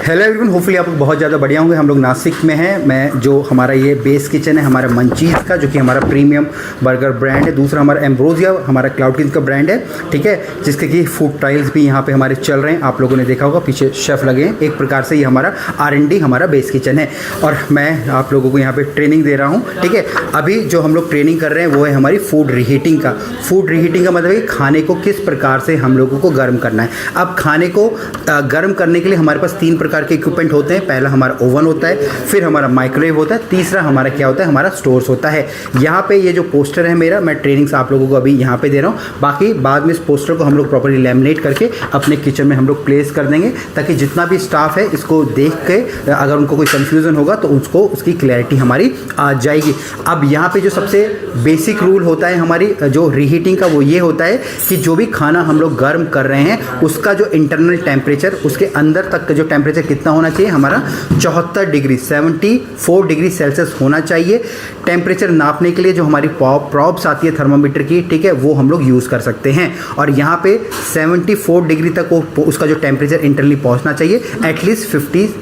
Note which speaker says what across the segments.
Speaker 1: Hello everyone, hopefully आप लोग बहुत ज़्यादा बढ़िया होंगे। हम लोग नासिक में हैं। मैं जो हमारा ये बेस किचन है हमारा मंचीज़ का, जो कि हमारा प्रीमियम बर्गर ब्रांड है। दूसरा हमारा एम्ब्रोसिया हमारा क्लाउड किचन का ब्रांड है, ठीक है, जिसके कि फूड ट्रायल्स भी यहाँ पे हमारे चल रहे हैं। आप लोगों ने देखा होगा पीछे शेफ़ लगे हैं। एक प्रकार से ये हमारा R&D हमारा बेस किचन है और मैं आप लोगों को यहाँ पर ट्रेनिंग दे रहा हूँ, ठीक है। अभी जो हम लोग ट्रेनिंग कर रहे हैं वो है हमारी फूड रीहीटिंग का। फूड रीहीटिंग का मतलब है खाने को किस प्रकार से हम लोगों को गर्म करना है। अब खाने को गर्म करने के लिए हमारे पास 3 प्रकार के इक्विपमेंट होते हैं। पहला हमारा ओवन होता है, फिर हमारा माइक्रोवेव होता है, तीसरा हमारा क्या होता है, हमारा स्टोर्स होता है। यहाँ पे ये जो पोस्टर है मेरा, मैं ट्रेनिंग्स आप लोगों को अभी यहाँ पे दे रहा हूँ। बाकी बाद में इस पोस्टर को हम लोग प्रॉपर्ली लैमिनेट करके अपने किचन में हम लोग प्लेस कर देंगे, ताकि जितना भी स्टाफ है इसको देख के अगर उनको कोई कन्फ्यूज़न होगा तो उसको उसकी क्लैरिटी हमारी आ जाएगी। अब यहाँ पर जो सबसे बेसिक रूल होता है हमारी जो रीहीटिंग का, वो ये होता है कि जो भी खाना हम लोग गर्म कर रहे हैं उसका जो इंटरनल टेम्परेचर, उसके अंदर तक का जो टेम्परेचर कितना होना चाहिए, हमारा 74 डिग्री 74 डिग्री सेल्सियस होना चाहिए। टेम्परेचर नापने के लिए जो हमारी प्रॉब्स आती है थर्मामीटर की, ठीक है, वो हम लोग यूज़ कर सकते हैं। और यहाँ पे 74 डिग्री तक वो उसका जो टेम्परेचर इंटरनली पहुँचना चाहिए एटलीस्ट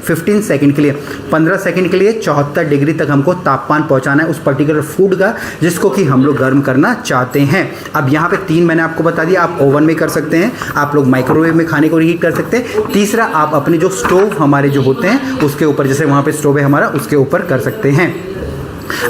Speaker 1: 15 सेकेंड के लिए, 15 सेकेंड के लिए 74 डिग्री तक हमको तापमान पहुँचाना है उस पर्टिकुलर फूड का जिसको कि हम लोग गर्म करना चाहते हैं। अब यहाँ पे 3 मैंने आपको बता दिया। आप ओवन में कर सकते हैं, आप लोग माइक्रोवेव में खाने को रीहीट कर सकते हैं। तीसरा, आप अपने जो स्टोव हमारे जो होते हैं उसके ऊपर, जैसे वहाँ पे स्टोव है हमारा, उसके ऊपर कर सकते हैं।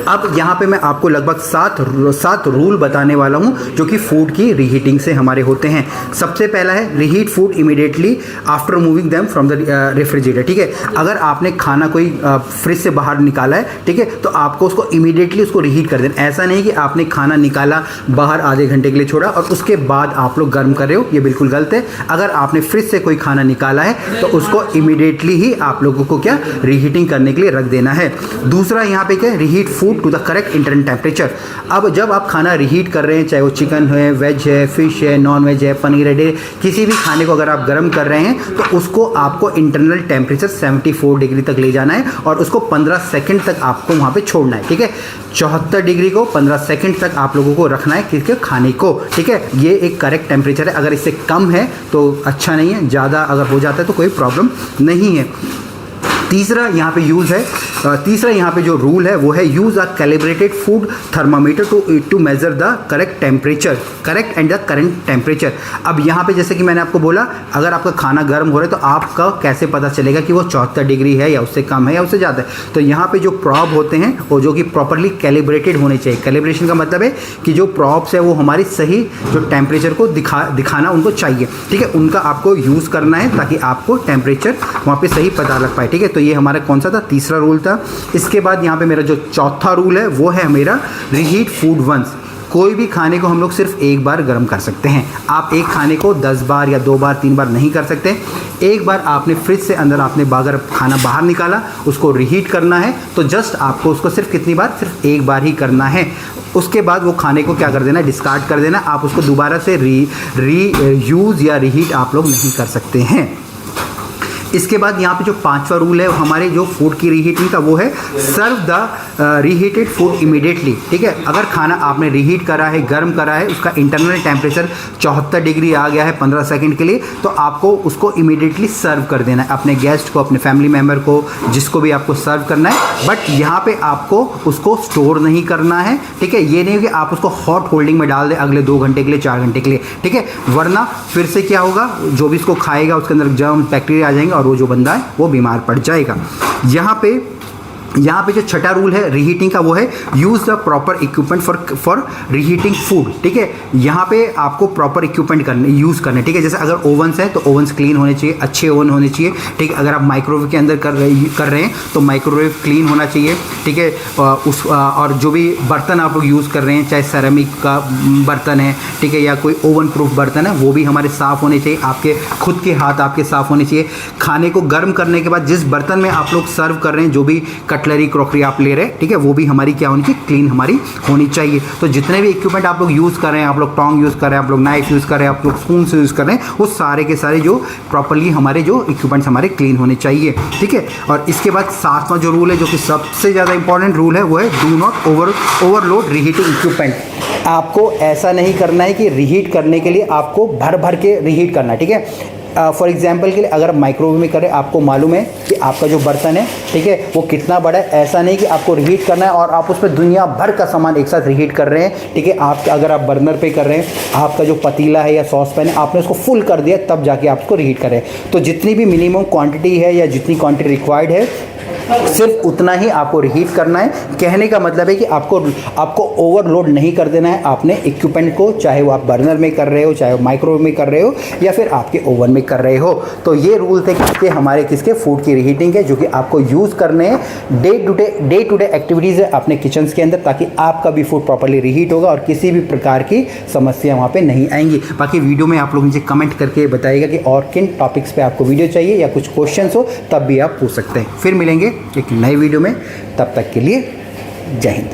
Speaker 1: अब यहाँ पे मैं आपको लगभग 7 रूल बताने वाला हूँ जो कि फूड की रीहीटिंग से हमारे होते हैं। सबसे पहला है reheat food immediately after moving them from the refrigerator, ठीक है। अगर आपने खाना कोई फ्रिज से बाहर निकाला है, ठीक है, तो आपको उसको इमीडिएटली उसको रीहीट कर देना। ऐसा नहीं कि आपने खाना निकाला, बाहर आधे घंटे के लिए छोड़ा और उसके बाद आप लोग गर्म कर रहे हो, ये बिल्कुल गलत है। अगर आपने फ्रिज से कोई खाना निकाला है तो उसको इमीडिएटली ही आप लोगों को क्या, रीहीटिंग करने के लिए रख देना है। दूसरा यहाँ पे क्या, reheat food to the correct internal temperature. अब जब आप खाना रीहीट कर रहे हैं, चाहे वो चिकन है, वेज है, फिश है, नॉन वेज है, पनीर है, किसी भी खाने को अगर आप गर्म कर रहे हैं तो उसको आपको इंटरनल टेम्परेचर 74 डिग्री तक ले जाना है और उसको 15 सेकंड तक आपको वहाँ पे छोड़ना है, ठीक है। 74 डिग्री को 15 सेकंड तक आप लोगों को रखना है किसके, खाने को, ठीक है। ये एक करेक्ट टेम्परेचर है। अगर इससे कम है तो अच्छा नहीं है, ज़्यादा अगर हो जाता है तो कोई प्रॉब्लम नहीं है। तीसरा यहाँ पे यूज़ है, तीसरा यहाँ पे जो रूल है वो है use a calibrated food thermometer to measure the correct temperature, correct and the current temperature. अब यहाँ पे जैसे कि मैंने आपको बोला, अगर आपका खाना गर्म हो रहा है तो आपका कैसे पता चलेगा कि वो 74 डिग्री है या उससे कम है या उससे ज़्यादा है। तो यहाँ पे जो प्रॉब होते हैं वो जो कि प्रॉपरली कैलिब्रेटेड होने चाहिए। कैलिब्रेशन का मतलब है कि जो प्रॉब्स है वो हमारी सही जो टेम्परेचर को दिखाना उनको चाहिए, ठीक है। उनका आपको यूज़ करना है ताकि आपको टेम्परेचर वहाँ पर सही पता लग पाए, ठीक है। तो ये हमारा कौन सा था, तीसरा रूल था। इसके बाद यहाँ पे मेरा जो चौथा रूल है वो है मेरा रीहीट फूड वंस। कोई भी खाने को हम लोग सिर्फ एक बार गर्म कर सकते हैं। आप एक खाने को 10 बार या 2 बार 3 बार नहीं कर सकते। एक बार आपने फ्रिज से अंदर आपने अगर खाना बाहर निकाला, उसको रीहीट करना है तो जस्ट आपको उसको सिर्फ कितनी बार, सिर्फ एक बार ही करना है। उसके बाद वो खाने को क्या कर देना, डिस्कार्ड कर देना। आप उसको दोबारा से यूज़ या रीहीट आप लोग नहीं कर सकते हैं। इसके बाद यहाँ पे जो 5वां रूल है हमारे जो फूड की रीहीटिंग का, वो है serve the reheated food immediately, ठीक है। अगर खाना आपने रीहीट करा है, गर्म करा है, उसका इंटरनल टेम्परेचर 74 डिग्री आ गया है 15 सेकंड के लिए, तो आपको उसको इमीडिएटली सर्व कर देना है अपने गेस्ट को, अपने फैमिली मेम्बर को, जिसको भी आपको सर्व करना है। बट यहाँ पे आपको उसको स्टोर नहीं करना है, ठीक है। ये नहीं कि आप उसको हॉट होल्डिंग में डाल दें अगले 2 घंटे के लिए, 4 घंटे के लिए, ठीक है। वरना फिर से क्या होगा, जो भी इसको खाएगा उसके अंदर जर्म बैक्टीरिया आ जाएंगे और वो जो बंदा है वो बीमार पड़ जाएगा। यहाँ पे जो छठा रूल है रीहीटिंग का, वो है use the proper equipment for reheating food, ठीक है। यहाँ पे आपको प्रॉपर इक्विपमेंट यूज़ करने, ठीक है। जैसे अगर ओवन्स हैं तो ओवन्स क्लीन होने चाहिए, अच्छे ओवन होने चाहिए, ठीक है। अगर आप माइक्रोवेव के अंदर कर रहे हैं तो माइक्रोवेव क्लीन होना चाहिए, ठीक है। और जो भी बर्तन आप लोग यूज़ कर रहे हैं, चाहे सेरेमिक का बर्तन है, ठीक है, या कोई ओवन प्रूफ बर्तन है, वो भी हमारे साफ़ होने चाहिए। आपके खुद के हाथ आपके साफ़ होने चाहिए। खाने को गर्म करने के बाद जिस बर्तन में आप लोग सर्व कर रहे हैं, जो भी कटलरी क्रॉकरी आप ले रहे हैं, ठीक है, वो भी हमारी क्या होनी चाहिए, क्लीन हमारी होनी चाहिए। तो जितने भी इक्विपमेंट आप लोग यूज़ कर रहे हैं, आप लोग टोंग यूज़ कर रहे हैं, आप लोग नाइफ यूज़ कर रहे हैं, आप लोग स्पून से यूज़ कर रहे हैं, वो सारे के सारे जो प्रॉपरली हमारे जो इक्विपमेंट्स हमारे क्लीन होने चाहिए, ठीक है। और इसके बाद 7वां जो रूल है, जो कि सबसे ज़्यादा इंपॉर्टेंट रूल है, वो है do not overload reheating equipment. आपको ऐसा नहीं करना है कि रीहीट करने के लिए आपको भर भर के रीहीट करना है, ठीक है। फॉर एग्जांपल के लिए अगर आप माइक्रोवेव में कर रहे हैं, आपको मालूम है कि आपका जो बर्तन है, ठीक है, वो कितना बड़ा है। ऐसा नहीं कि आपको रीहीट करना है और आप उस पर दुनिया भर का सामान एक साथ रीहीट कर रहे हैं, ठीक है। आप अगर आप बर्नर पे कर रहे हैं, आपका जो पतीला है या सॉस पैन है, आपने उसको फुल कर दिया तब जाके आप उसको रीहीट कर रहे हैं। तो जितनी भी मिनिमम क्वांटिटी है या जितनी क्वांटिटी रिक्वायर्ड है, सिर्फ उतना ही आपको रीहीट करना है। कहने का मतलब है कि आपको ओवरलोड नहीं कर देना है आपने इक्विपमेंट को, चाहे वो आप बर्नर में कर रहे हो, चाहे वो माइक्रोवेव में कर रहे हो, या फिर आपके ओवन में कर रहे हो। तो ये रूल थे किसके, हमारे किसके, फूड की रीहीटिंग के, जो कि आपको यूज़ करने हैं डे टू डे एक्टिविटीज़ है अपने किचन के अंदर, ताकि आपका भी फूड प्रॉपर्ली रीहीट होगा और किसी भी प्रकार की समस्या वहाँ पे नहीं आएंगी। बाकी वीडियो में आप लोग मुझे कमेंट करके बताइएगा कि और किन टॉपिक्स पे आपको वीडियो चाहिए या कुछ क्वेश्चन हो, तब भी आप पूछ सकते हैं। फिर मिलेंगे एक नई वीडियो में, तब तक के लिए जय हिंद।